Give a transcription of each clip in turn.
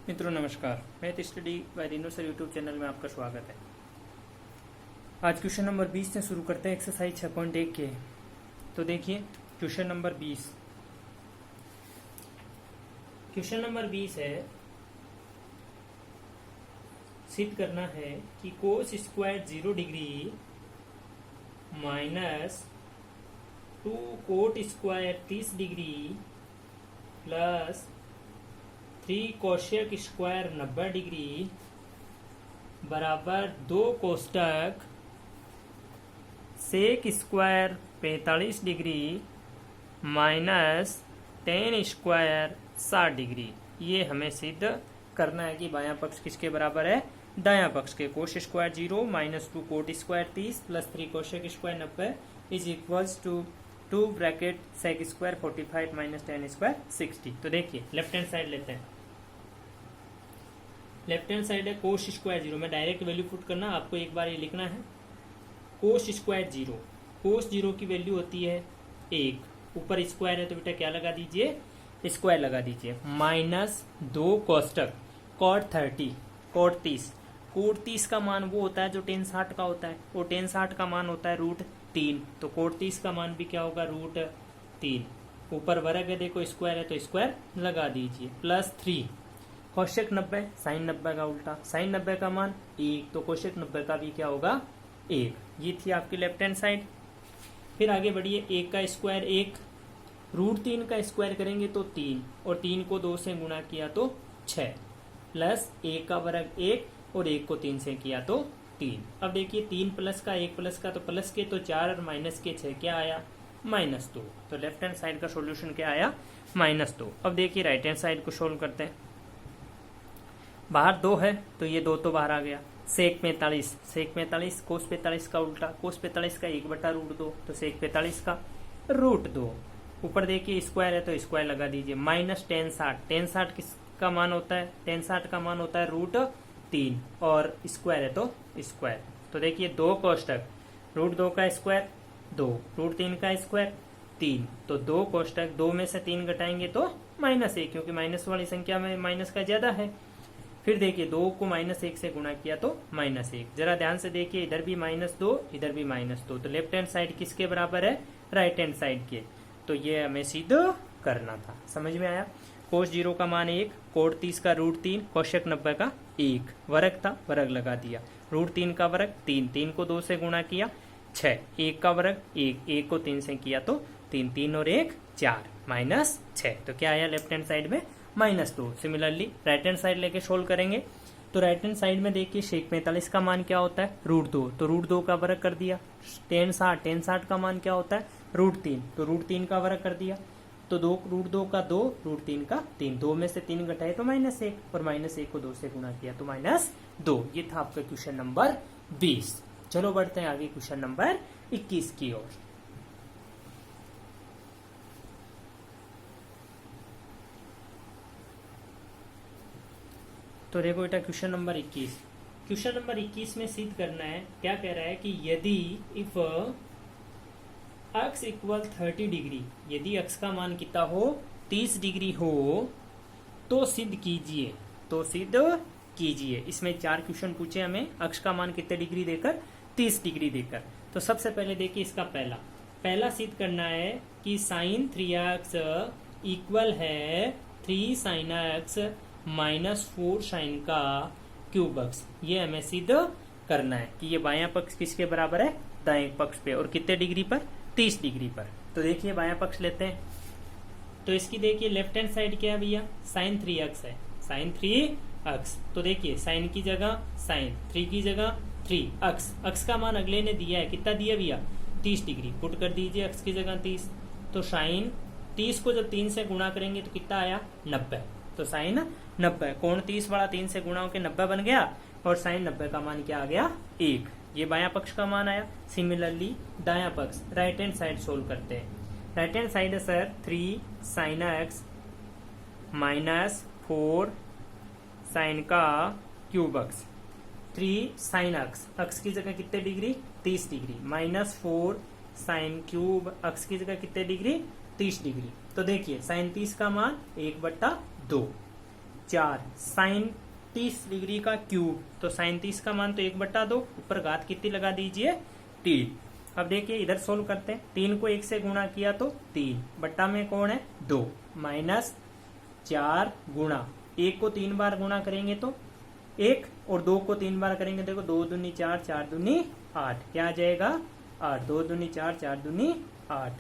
मित्रों नमस्कार, math study bye दिनो सर यूट्यूब चैनल में आपका स्वागत है। आज क्वेश्चन नंबर 20 से शुरू करते हैं एक्सरसाइज 6.1 के। तो देखिए क्वेश्चन नंबर 20। क्वेश्चन नंबर 20 है, सिद्ध करना है कि cos square 0 degree minus 2 cot square 30 degree plus 3 cosec square 90 degree बराबर 2 कोष्टक sec square 45 degree minus 10 square 60 degree. ये हमें सिद्ध करना है कि बायां पक्ष किसके बराबर है, दायां पक्ष के। Cos square 0 minus 2 cot square 30 plus 3 cosec square 90 is equals to 2 bracket sec square 45 minus 10 square 60। तो देखिए लेफ्ट हैंड साइड लेते हैं। लेफ्ट हैंड साइड है कोस स्क्वायर 0 में डायरेक्ट वैल्यू पुट करना, आपको एक बार ये लिखना है। कोस स्क्वायर 0, कोस 0 की वैल्यू होती है 1, ऊपर स्क्वायर है तो बेटा क्या लगा दीजिए, स्क्वायर लगा दीजिए। माइनस 2 कोष्टक कॉट 30 कॉट 30, कोट 30 का मान वो होता है जो टेन 60 का होता है, वो टेन 60 का मान होता है √3, तो कोट 30 का मान भी क्या होगा √3। ऊपर वर्ग है, देखो स्क्वायर है तो स्क्वायर लगा दीजिए। प्लस 3 कोशेक 90 साइन 90 का उल्टा, साइन 90 का मान 1 तो कोशेक 90 का भी क्या होगा 1। ये थी आपकी लेफ्ट हैंड साइड। फिर आगे बढ़िए, 1 का स्क्वायर 1, √3 का स्क्वायर करेंगे तो 3 और 3 को 2 से गुणा किया तो 6 प्लस 1 का वर्ग 1 और 1 को 3 से किया तो 3। अब देखिए 3 प्लस का 1 प्लस का तो प्लस के तो 4 और माइनस के 6 क्या आया -2। तो लेफ्ट हैंड साइड का सॉल्यूशन क्या आया -2। अब देखिए राइट हैंड साइड को सोल्व करते हैं। बाहर 2 है तो ये 2 तो बाहर आ गया। सेक 45, सेक 45 कोस 45 का उल्टा, कोस 45 का 1/√2 तो सेक 45 का √2। ऊपर देखिए स्क्वायर है तो स्क्वायर लगा दीजिए। माइनस 10 60, 10 60 किसका मान होता है, 10 60 का मान होता है √3 और स्क्वायर है तो स्क्वायर। तो देखिए 2 कोष्टक √2 का स्क्वायर 2, √3 का स्क्वायर 3, तो 2 कोष्टक 2 में से 3 घटाएंगे तो -1, क्योंकि माइनस वाली संख्या में माइनस का ज्यादा है। फिर देखिए 2 को -1 से गुणा किया तो -1। जरा ध्यान से देखिए, इधर भी -2 इधर भी -2, तो लेफ्ट हैंड साइड किसके बराबर है, राइट हैंड साइड के। तो ये हमें सिद्ध करना था, समझ में आया। कोस 0 का मान 1, कोट 30 का √3, कोशेक 90 का 1, वर्ग था वर्ग लगा दिया। √3 का वर्ग 3, 3 को 2 से गुणा किया 6, 1 का वर्ग 1, 1 को 3 से किया तो 3, 3 और 1 4 -6। तो क्या आया लेफ्ट हैंड साइड में -2। सिमिलरली राइट हैंड साइड लेके सोल्व करेंगे। तो राइट हैंड साइड में देखिए सेक 45 का मान क्या होता है √2, तो √2 का वर्ग कर दिया। टेन 60 का मान क्या होता है √3, तो √3 का वर्ग कर दिया। तो 2 √2 का 2, √3 का 3, 2 में से 3 घटाए तो -1 और -1 को 2 से गुणा किया तो -2। ये था आपका क्वेश्चन नंबर 20। चलो बढ़ते हैं आगे क्वेश्चन नंबर 21 की ओर। तो देखो बेटा क्वेश्चन नंबर 21। क्वेश्चन नंबर 21 में सिद्ध करना है, क्या कह रहा है कि यदि इफ x इक्वल 30 डिग्री, यदि x का मान कितना हो 30 डिग्री हो तो सिद्ध कीजिए, तो सिद्ध कीजिए। इसमें 4 क्वेश्चन पूछे हमें, x का मान कितने डिग्री देकर 30 डिग्री देकर। तो सबसे पहले देखिए इसका पहला सिद्ध करना है कि sin 3x इक्वल है 3 sin x -4 साइन का क्यूब x। ये हमें सिद्ध करना है कि ये बायां पक्ष किसके बराबर है, दाएं पक्ष पे, और कितने डिग्री पर 30 डिग्री पर। तो देखिए बायां पक्ष लेते हैं। तो इसकी देखिए लेफ्ट हैंड साइड क्या है भैया, sin 3x है, sin 3x। तो देखिए साइन की जगह साइन, 3 की जगह 3, x का मान अगले ने दिया है, कितना दिया भैया 30 डिग्री, पुट कर दीजिए x की जगह 30। तो साइन 30 को जब 3 से गुणा करेंगे तो कितना आया 90, तो साइन 90, कोण 30 वाला 3 से गुणा होकर 90 बन गया और साइन 90 का मान क्या आ गया 1। ये बायां पक्ष का मान आया। सिमिलरली दायां पक्ष राइट हैंड साइड सोल्व करते हैं। राइट हैंड साइड है सर 3 sin x -4 साइन का क्यूब x, 3 sin x की जगह कितने degree 30 degree, -4 sine cube x की जगह कितने डिग्री 30 डिग्री। तो देखिए साइन 30 का मान 1/2, 4 साइन 30 डिग्री का क्यूब, तो साइन 30 का मान तो 1/2, ऊपर घात कितनी लगा दीजिए 3। अब देखिए इधर सोल्व करते हैं, 3 को 1 से गुणा किया तो 3, बट्टा में कौन है 2, माइनस 4 गुणा 1 को 3 बार गुणा करेंगे तो 1 और 2 को 3 बार करेंगे, देखो 2 दूनी 4, 4 दूनी 8, क्या आ जाएगा 8, 2 दूनी 4, 4 दूनी 8,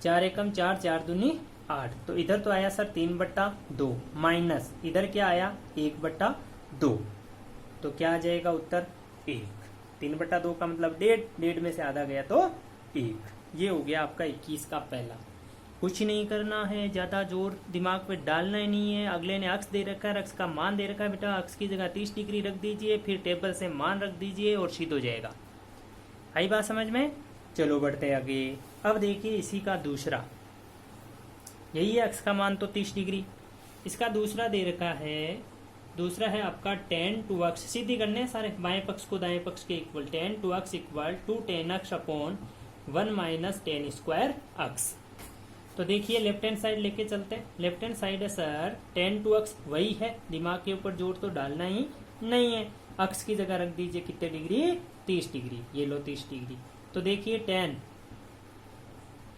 4 एकम 4, 4 दूनी 8। तो इधर तो आया सर 3/2 माइनस इधर क्या आया 1/2, तो क्या आ जाएगा उत्तर 1। 3/2 का मतलब 1.5 में से आधा गया तो 1। ये हो गया आपका 21 का पहला। कुछ नहीं करना है, ज्यादा जोर दिमाग पे डालना ही नहीं है। अगले ने अक्स दे रखा है, अक्स का मान दे रखा है, बेटा अक्स की जगह 30 डिग्री रख दीजिए, फिर टेबल से मान रख दीजिए और सिद्ध हो जाएगा। आई बात समझ में? चलो बढ़ते हैं आगे। अब देखिए इसी का दूसरा, यही है अक्स का मान तो 30 डिग्री, इसका दूसरा दे रखा है, दूसरा है आपका tan 2x, सीधी करने हैं सारे, बाएं पक्ष को दाएं पक्ष के equal, tan 2x equal to tan x upon 1 minus tan square x। तो देखिए लेफ्ट हैंड साइड लेके चलते हैं। लेफ्ट हैंड साइड है सर tan 2x, वही है, दिमाग के ऊपर जोर तो डालना ही नहीं है। x की जगह रख दीजिए कितने डिग्री 30 डिग्री, ये लो 30 डिग्री। तो देखिए tan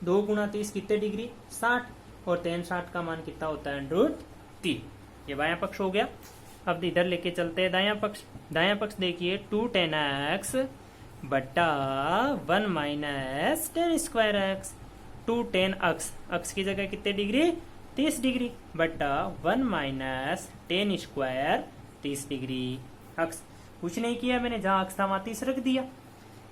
2 गुणा 30 कितने डिग्री 60, और tan 60 का मान कितना होता है √3। ये बायां पक्ष हो गया। अब इधर लेके चलते हैं दायां पक्ष। दायां पक्ष देखिए 2 tan x बट्टा 1 minus tan square x, 2 tan x, x की जगह कितने डिग्री 30 डिग्री बट्टा 1 minus tan square 30 degree x। कुछ नहीं किया मैंने, जहां x था वहां 30 रख दिया,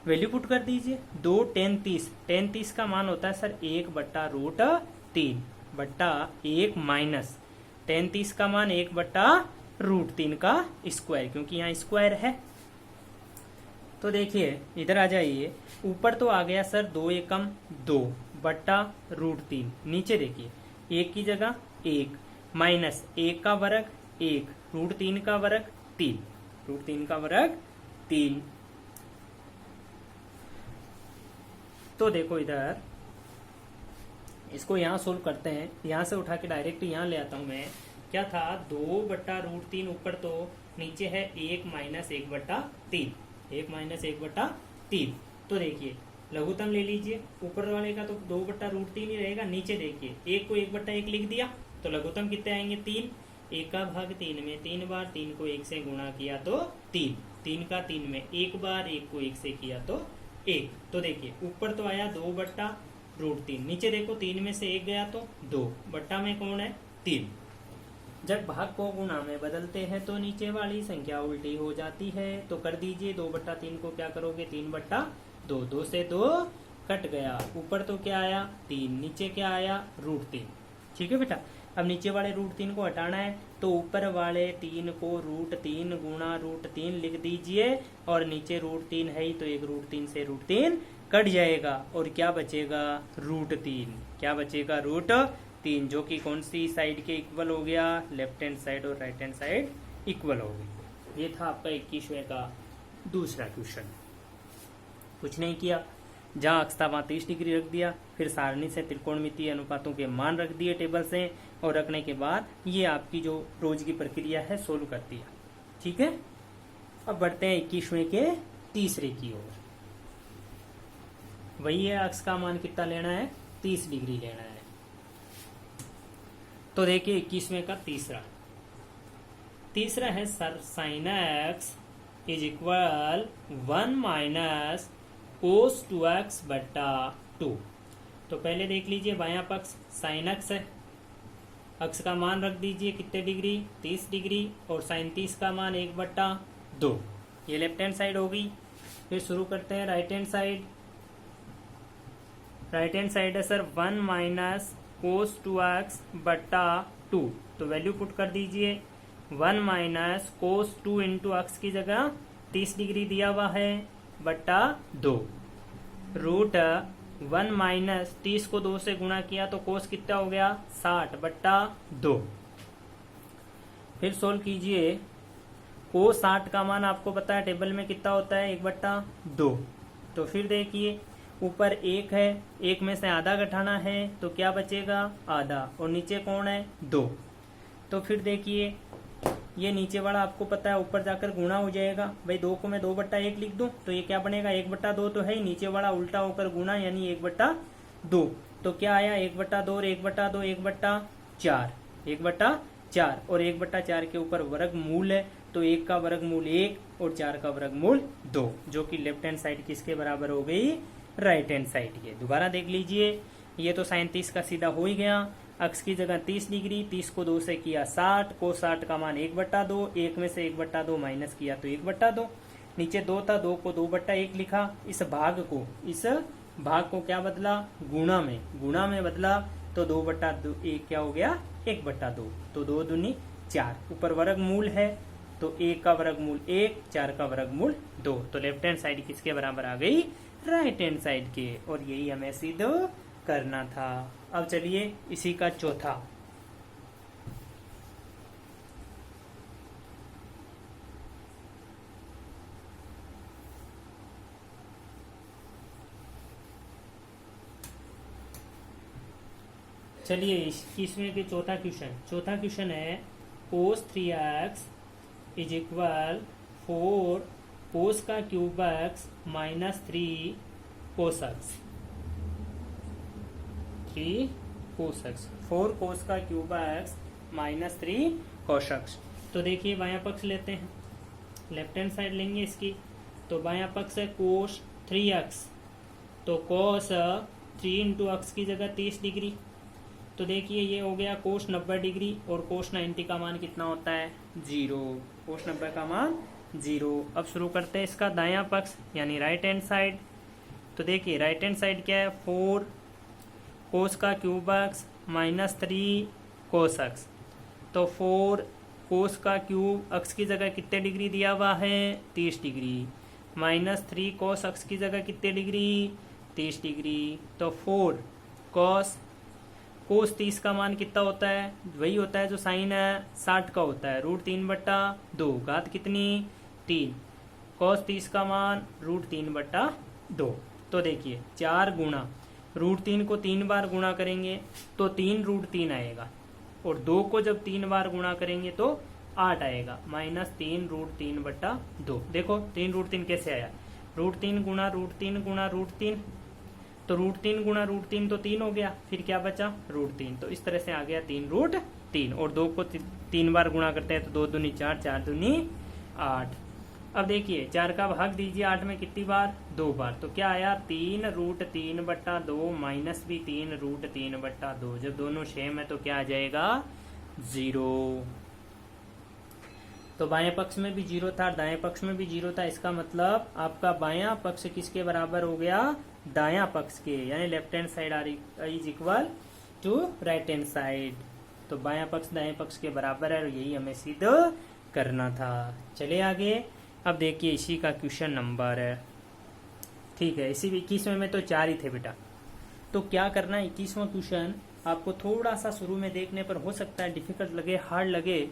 वैल्यू पुट कर दीजिए। 2 tan 30, tan 30 का मान होता है सर 1/√3 बट्टा 1 माइनस tan 30 का मान 1/√3 का स्क्वायर, क्योंकि यहाँ स्क्वायर है। तो देखिए इधर आ जाइए, ऊपर तो आ गया सर 2 एकम 2 बट्टा √3, नीचे देखिए 1 की जगह 1 माइनस 1 का वर्ग 1, √3 का वर्ग 3, √3 का वर्ग 3। तो देखो इधर इसको यहाँ सोल्व करते हैं, यहाँ से उठा के डायरेक्ट यहाँ ले आता हूँ मैं। क्या था 2/√3, ऊपर तो नीचे है 1 माइनस 1/3, 1 माइनस 1/3। तो देखिए लघुत्तम ले लीजिए, ऊपर वाले का तो 2/√3 ही रहेगा, नीचे देखिए 1 को 1/1 लिख दिया, तो लघुत्तम कितने आएंगे 3, 1 का भाग 3 में 3 बार, 3 को 1 से गुणा किया तो 3, 3 का 3 में 1 बार, 1 को 1 से किया तो 1। तो देखिए ऊपर तो आया 2/√3, नीचे देखो 3 में से 1 गया तो 2, बट्टा में कौन है 3। जब भाग को गुणा में बदलते हैं तो नीचे वाली संख्या उल्टी हो जाती है, तो कर दीजिए 2/3 को क्या करोगे 3/2, 2 से 2 कट गया, ऊपर तो क्या आया 3, नीचे क्या आया √3। ठीक है बेटा, अब नीचे वाले √3 को हटाना है, तो ऊपर वाले 3 को √3 गुणा √3 लिख दीजिए, और नीचे √3 है ही तो एक √3 से √3 कट जाएगा, और क्या बचेगा √3, क्या बचेगा √3, जो कि कौन सी साइड के इक्वल हो गया, लेफ्ट हैंड साइड और राइट हैंड साइड इक्वल हो गई। ये था आपका 21वें का दूसरा क्वेश्चन। कुछ नहीं किया, जहां अक्स था वहां 30 डिग्री रख दिया, फिर सारणी से त्रिकोणमितीय अनुपातों के मान रख दिए टेबल से, और रखने के बाद ये आपकी जो रोज की प्रक्रिया है सोल्व कर दिया। ठीक है, अब बढ़ते हैं 21वें के तीसरे की ओर। वही है, अक्स का मान कितना लेना है 30 डिग्री लेना है। तो देखिए 21वें का तीसरा है sir sine x is equal 1 minus cos 2x/2। तो पहले देख लीजिए बायां पक्ष साइन एक्स है, अक्स का मान रख दीजिए कितने डिग्री 30 डिग्री, और साइन 30 का मान 1/2। ये लेफ्ट हैंड साइड होगी। फिर शुरू करते हैं right hand side. Right hand side है सर 1 माइनस cos 2x/2, तो वैल्यू पुट कर दीजिए 1 माइनस cos 2 इंटू एक्स की जगह 30 डिग्री दिया हुआ है बट्टा 2, √1 माइनस 30 को 2 से गुणा किया तो कोस कितना हो गया 60/2। फिर सोल्व कीजिए, कोस 60 का मान आपको पता है टेबल में कितना होता है 1/2। तो फिर देखिए ऊपर 1 है, 1 में से आधा घटाना है तो क्या बचेगा आधा, और नीचे कौन है 2। तो फिर देखिए ये नीचे वाला आपको पता है ऊपर जाकर गुणा हो जाएगा। भाई 2 को मैं 2/1 लिख दूं तो ये क्या बनेगा, 1/2 तो है ही, नीचे वाला उल्टा होकर गुणा यानी 1/2। तो क्या आया, 1/2 और 1/2 1/4, 1/4 और 1/4 के ऊपर वर्गमूल है तो 1 का वर्गमूल 1 और 4 का वर्गमूल 2, जो कि लेफ्ट हैंड साइड किसके बराबर हो गई, राइट हैंड साइड के। दोबारा देख लीजिए, ये तो sin 30 का सीधा हो ही गया, अक्ष की जगह 30 डिग्री, 30 को 2 से किया 60, को 60 का मान 1/2, 1 में से 1/2 माइनस किया तो 1/2, नीचे 2 था, 2 को 2/1 लिखा। इस भाग को क्या बदला, गुणा में बदला तो 2/1 क्या हो गया, 1/2, तो 2 दूनी 4, ऊपर वर्गमूल है तो 1 का वर्गमूल 1, 4 का वर्गमूल 2, तो लेफ्ट हैंड साइड किसके बराबर आ गई, राइट हैंड साइड के, और यही हमें सिद्ध करना था। अब चलिए इसी का चौथा, चलिए इसमें के चौथा क्वेश्चन है cos 3x is equal 4 cos का cube x minus 3 cos x, 3 cos x, 4 cos का cube x minus 3 cos x। तो देखिए बायां पक्ष लेते हैं, लेफ्ट हैंड साइड लेंगे इसकी, तो बायां पक्ष है cos 3x, तो cos 3 इंटू x की जगह 30 डिग्री, तो देखिए ये हो गया cos 90 डिग्री, और cos 90 का मान कितना होता है, 0, cos 90 का मान 0। अब शुरू करते हैं इसका दायां पक्ष यानी राइट हैंड साइड, तो देखिए राइट हैंड साइड क्या है, 4 cos का cube x minus 3 cos x, तो 4 cos का क्यूब x की जगह कितने डिग्री दिया हुआ है, 30 डिग्री, माइनस 3 cos x की जगह कितने डिग्री, 30 डिग्री, तो 4 cos 30 का मान कितना होता है, वही होता है जो साइन है 60 का होता है, √3/2, घात कितनी 3, cos 30 का मान √3/2। तो देखिए 4 गुणा √3 को 3 बार गुणा करेंगे तो 3√3 आएगा, और 2 को जब 3 बार गुणा करेंगे तो 8 आएगा, माइनस 3√3/2। देखो 3√3 कैसे आया, √3 गुणा √3 गुणा √3, तो √3 गुणा √3 तो 3 हो गया, फिर क्या बचा √3, तो इस तरह से आ गया 3√3, और 2 को 3 बार गुणा करते हैं तो 2 दूनी 4, 4 दूनी 8। अब देखिए 4 का भाग दीजिए 8 में कितनी बार, 2 बार, तो क्या आया 3√3/2 माइनस भी 3√3/2, जब दोनों सेम है तो क्या आ जाएगा 0। तो बाएं पक्ष में भी 0 था, दाएं पक्ष में भी 0 था, इसका मतलब आपका बायां पक्ष किसके बराबर हो गया, दायां पक्ष के, यानी left hand side is equal to right hand side. तो बायां पक्ष दाएं पक्ष के बराबर है, और यही हमें सिद्ध करना था। चले आगे, अब देखिए इसी का क्वेश्चन नंबर है, ठीक है, इसी 21वें में तो 4 ही थे बेटा, तो क्या करना है 21वां क्वेश्चन आपको थोड़ा सा शुरू में देखने पर हो सकता है डिफिकल्ट लगे, हार्ड लगे,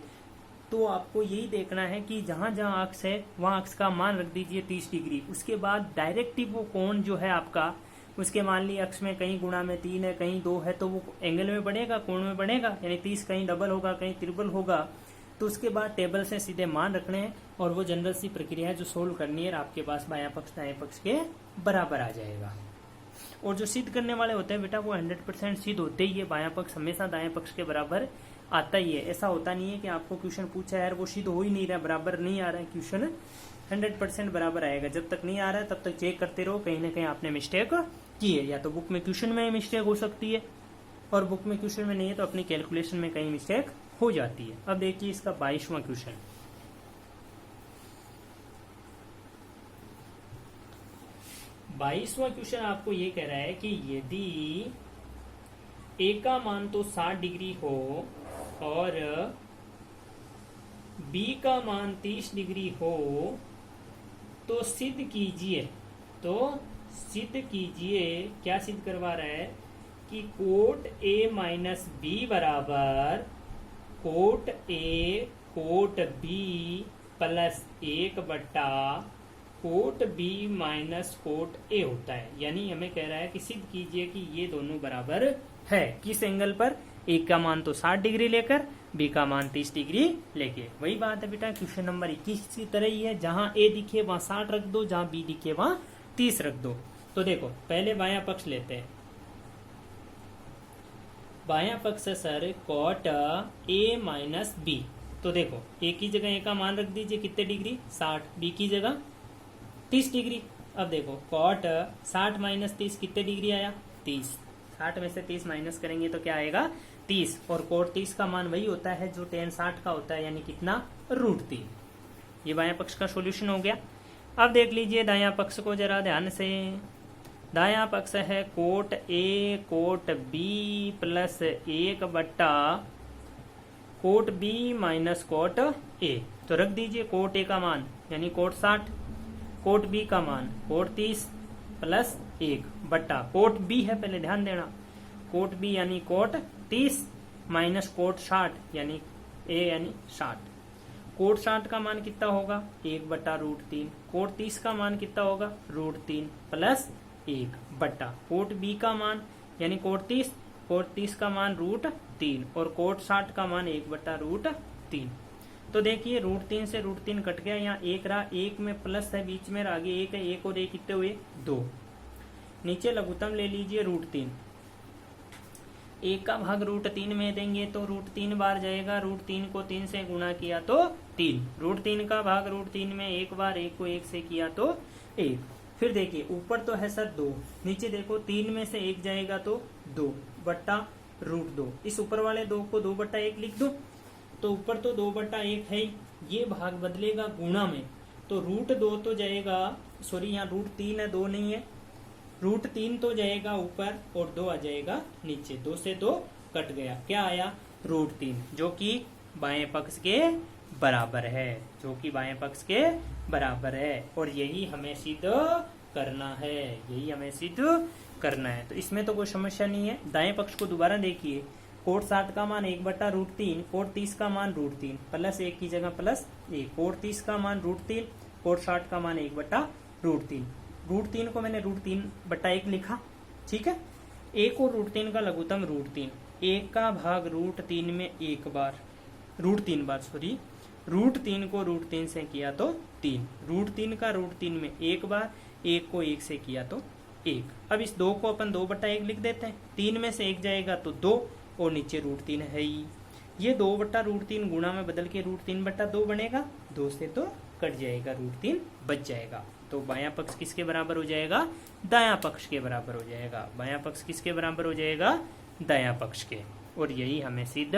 तो आपको यही देखना है कि जहां जहां अक्ष है वहां अक्ष का मान रख दीजिए 30 डिग्री, उसके बाद डायरेक्टली वो कोण जो है आपका, उसके मान ली अक्ष में कहीं गुणा में 3 है कहीं 2 है, तो वो एंगल में बढ़ेगा, कोण में बढ़ेगा, यानी 30 कहीं डबल होगा कहीं ट्रिपल होगा, तो उसके बाद टेबल से सीधे मान रखने हैं, और वो जनरल सी प्रक्रिया है जो सोल्व करनी है, आपके पास बायां पक्ष दाएं पक्ष के बराबर आ जाएगा। और जो सिद्ध करने वाले होते हैं बेटा वो 100% सिद्ध होते ही है, बायां पक्ष हमेशा दाएं पक्ष के बराबर आता ही है। ऐसा होता नहीं है कि आपको क्वेश्चन पूछा है यार वो सिद्ध हो ही नहीं रहा, बराबर नहीं आ रहा है क्वेश्चन, 100% बराबर आएगा। जब तक नहीं आ रहा है तब तक चेक करते रहो, कहीं ना कहीं आपने मिस्टेक की है, या तो बुक में क्वेश्चन में मिस्टेक हो सकती है, और बुक में क्वेश्चन में नहीं है तो अपनी कैलकुलेशन में कहीं मिस्टेक हो जाती है। अब देखिए इसका 22वां क्वेश्चन, आपको ये कह रहा है कि यदि ए का मान तो 60 डिग्री हो और बी का मान 30 डिग्री हो तो सिद्ध कीजिए, क्या सिद्ध करवा रहा है कि कोट ए माइनस बी बराबर cot A cot B plus 1/, cot B minus cot A होता है। यानी हमें कह रहा है कि सिद्ध कीजिए कि ये दोनों बराबर है किस एंगल पर, एक का मान तो 60 डिग्री लेकर, बी का मान 30 डिग्री लेके। वही बात है बेटा क्वेश्चन नंबर 21 की तरह ही है, जहां ए दिखे वहां 60 रख दो, जहां बी दिखे वहां 30 रख दो। तो देखो पहले बायां पक्ष लेते हैं। बायां पक्ष है sir cot A minus B. तो देखो ए की जगह ए का मान रख दीजिए कितने डिग्री 60, बी की जगह 30 डिग्री। अब देखो कॉट 60 माइनस 30 कितने डिग्री आया 30, 60 में से 30 माइनस करेंगे तो क्या आएगा 30, और कोट 30 का मान वही होता है जो tan 60 का होता है, यानी कितना √3। ये बायां पक्ष का सॉल्यूशन हो गया। अब देख लीजिए दायां पक्ष को जरा ध्यान से। दायां पक्ष है cot A cot B plus 1 बट्टा cot B minus cot A. तो रख दीजिए कोट ए का मान यानी कोट 60, कोट बी का मान कोट 30 प्लस 1 बट्टा कोट बी है, पहले ध्यान देना, कोट बी यानी कोट 30 माइनस कोट 60 यानी ए यानी 60। कोट 60 का मान कितना होगा 1 बट्टा √3, कोट 30 का मान कितना होगा √3 प्लस 1 बट्टा कोट बी का मान यानी कोट 30 का मान √3 और कोट 60 का मान 1 बट्टा √3। तो देखिए √3 से √3 कट गया, यहाँ 1 रहा, 1 में प्लस है, बीच में आगे 1 है, 1 और 1 कितने हुए 2। नीचे लघुत्तम ले लीजिए √3, 1 का भाग √3 में देंगे तो √3 बार जाएगा, √3 को 3 से गुणा किया तो 3, √3 का भाग √3 में 1 बार, 1 को 1 से किया तो 1। फिर देखिए ऊपर तो है सर 2, नीचे देखो 3 में से 1 जाएगा तो 2 बट्टा √2। इस ऊपर वाले 2 को 2 बट्टा 1 लिख दो, तो ऊपर तो 2 बट्टा 1 है, ये भाग बदलेगा गुणा में, तो √2 तो जाएगा, सॉरी यहाँ √3 है 2 नहीं है, √3 तो जाएगा ऊपर और 2 आ जाएगा नीचे, 2 से 2 कट गया, क्या आया √3 जो कि बाएं पक्ष के बराबर है, जो कि बाएं पक्ष के बराबर है। और यही हमें सिद्ध करना है, यही हमें सिद्ध करना है। तो इसमें तो कोई समस्या नहीं है। दाएं पक्ष को दोबारा देखिए, कोट 60 का मान 1 बट्टा √3, कोट 30 का मान √3 प्लस 1 की जगह प्लस 1, कोट 30 का मान √3, कोट 60 का मान 1 बट्टा √3। √3 को मैंने √3 बट्टा 1 लिखा, ठीक है। 1 और √3 का लघुत्तम √3, 1 का भाग √3 में 1 बार, √3 बार सॉरी, √3 को √3 से किया तो 3, √3 का √3 में 1 बार, 1 को 1 से किया तो 1। अब इस 2 को अपन 2 बट्टा 1 लिख देते हैं, 3 में से 1 जाएगा तो 2 और नीचे √3 है ही, ये 2 बट्टा √3 गुणा में बदल के √3 बट्टा 2 बनेगा, 2 से तो कट जाएगा, √3 बच जाएगा। तो बायां पक्ष किसके बराबर हो जाएगा दायां पक्ष के बराबर हो जाएगा, बायां पक्ष किसके बराबर हो जाएगा दायां पक्ष के। और यही हमें सिद्ध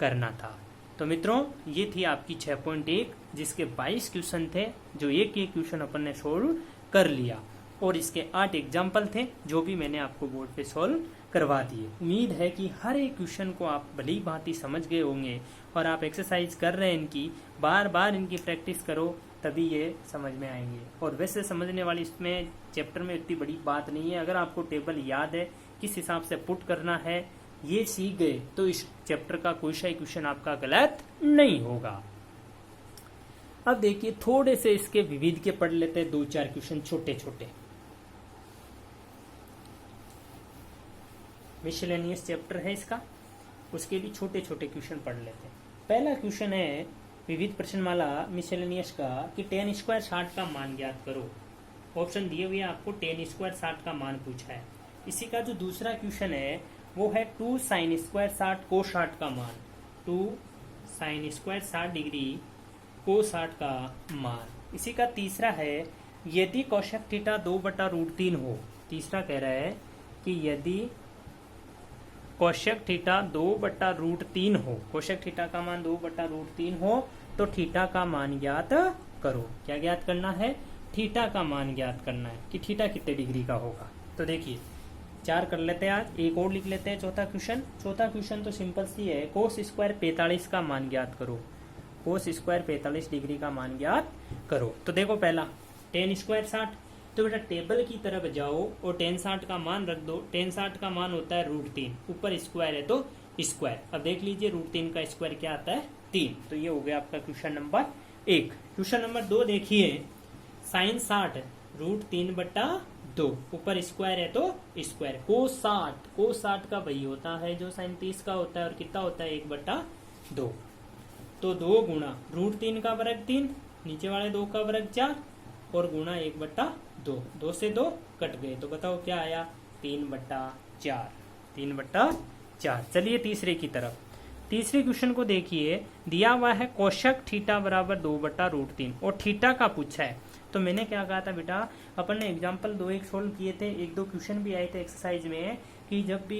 करना था। तो मित्रों ये थी आपकी 6.1 जिसके 22 क्वेश्चन थे, जो एक क्वेश्चन अपन ने सोल्व कर लिया, और इसके 8 एग्जाम्पल थे जो भी मैंने आपको बोर्ड पे सोल्व करवा दिए। उम्मीद है कि हर एक क्वेश्चन को आप भली भांति समझ गए होंगे और आप एक्सरसाइज कर रहे हैं इनकी, बार बार इनकी प्रैक्टिस करो तभी ये समझ में आएंगे। और वैसे समझने वाली इसमें चैप्टर में इतनी बड़ी बात नहीं है, अगर आपको टेबल याद है किस हिसाब से पुट करना है ये सीख गए तो इस चैप्टर का कोई सा क्वेश्चन आपका गलत नहीं होगा। अब देखिए थोड़े से इसके विविध के पढ़ लेते हैं, 2-4 क्वेश्चन छोटे छोटे। मिसलेनियस चैप्टर है इसका, उसके भी छोटे छोटे क्वेश्चन पढ़ लेते हैं। पहला क्वेश्चन है विविध प्रश्नमाला मिसलेनियस का कि tan स्क्वायर 60 का मान ज्ञात करो। ऑप्शन दिए हुए आपको tan स्क्वायर 60 का मान पूछा है। इसी का जो दूसरा क्वेश्चन है वो है 2 sin स्क्वायर 60 को 60 का मान, 2 sin स्क्वायर 60 डिग्री को 60 का मान। इसी का तीसरा है यदि कोशेक थीटा 2/√3 हो। तीसरा कह रहा है कि यदि कोशेक थीटा 2/√3 हो, कोशेक थीटा का मान 2/√3 हो तो थीटा का मान ज्ञात करो। क्या ज्ञात करना है थीटा का मान ज्ञात करना है कि थीटा कितने डिग्री का होगा। तो देखिए 4 कर लेते हैं आज, एक और लिख लेते हैं चौथा क्वेश्चन। चौथा क्वेश्चन तो सिंपल सी है, कोस स्क्वायर 45 का मान ज्ञात करो, कोस स्क्वायर 45 डिग्री का मान ज्ञात करो। तो देखो पहला tan स्क्वायर 60, तो बेटा टेबल की तरफ जाओ और tan 60 का मान रख दो। tan 60 का मान होता है √3, ऊपर स्क्वायर है तो स्क्वायर। अब देख लीजिए √3 का स्क्वायर क्या आता है 3। तो ये हो गया आपका क्वेश्चन नंबर 1। क्वेश्चन नंबर 2 देखिए sin 60 √3/2 2, ऊपर स्क्वायर है तो स्क्वायर। कोस 60 का वही होता है जो sin 30 का होता है, और कितना होता है 1/2। तो 2 गुणा √3 का वर्ग 3, नीचे वाले 2 का वर्ग 4, और गुणा 1/2। 2 से 2 कट गए, तो बताओ क्या आया 3/4। 3/4। चलिए तीसरे की तरफ। तीसरे क्वेश्चन को देखिए, दिया हुआ है कोशक थीटा बराबर 2/√3 और थीटा का पूछा है। तो मैंने क्या कहा था बेटा, अपन ने एग्जाम्पल 2-1 सोल्व किए थे, 1-2 क्वेश्चन भी आए थे एक्सरसाइज में, कि जब भी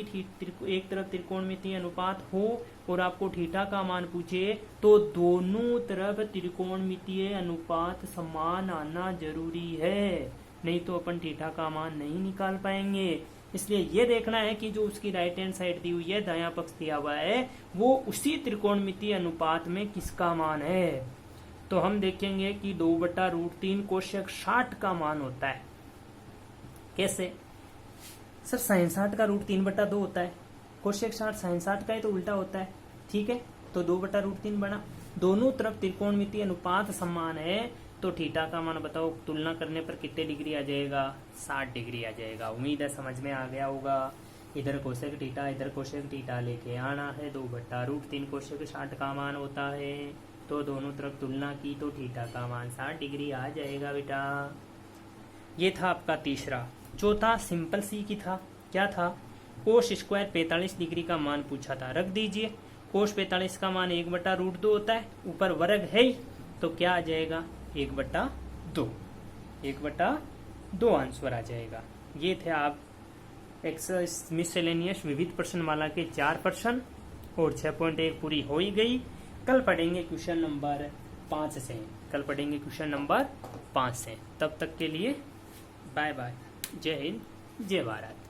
एक तरफ त्रिकोणमितीय अनुपात हो और आपको थीटा का मान पूछे तो दोनों तरफ त्रिकोणमितीय अनुपात समान आना जरूरी है, नहीं तो अपन थीटा का मान नहीं निकाल पाएंगे। इसलिए ये देखना है कि जो उसकी राइट हैंड साइड दी हुई है, दायां पक्ष दिया हुआ है, वो उसी त्रिकोणमितीय अनुपात में किसका मान है। तो हम देखेंगे कि 2/√3 कोशक 60 का मान होता है। कैसे सर, sin 60 का √3/2 होता है, कोशक 60 sin 60 का ही तो उल्टा होता है। ठीक है, तो 2/√3 बना, दोनों तरफ त्रिकोणमितीय अनुपात समान है, तो थीटा का मान बताओ, तुलना करने पर कितने डिग्री आ जाएगा, 60 डिग्री आ जाएगा। उम्मीद है समझ में आ गया होगा। इधर कोशक थीटा, इधर कोशक थीटा लेके आना है। 2/√3 कोशक 60 का मान होता है, तो दोनों तरफ तुलना की तो थीटा का मान 60 डिग्री आ जाएगा बेटा। ये था आपका तीसरा। चौथा सिंपल सी की था, क्या था, कोस स्क्वायर 45 डिग्री का मान पूछा था। रख दीजिए, कोस 45 का मान 1/√2 होता है, ऊपर वर्ग है ही, तो क्या आ जाएगा 1/2। 1/2 आंसर आ जाएगा। ये थे आप मिसलेनियस विविध प्रश्नमाला के 4 प्रश्न, और 6.1 पूरी हो ही गई। कल पढ़ेंगे क्वेश्चन नंबर 5 से। तब तक के लिए बाय बाय। जय हिंद, जय भारत।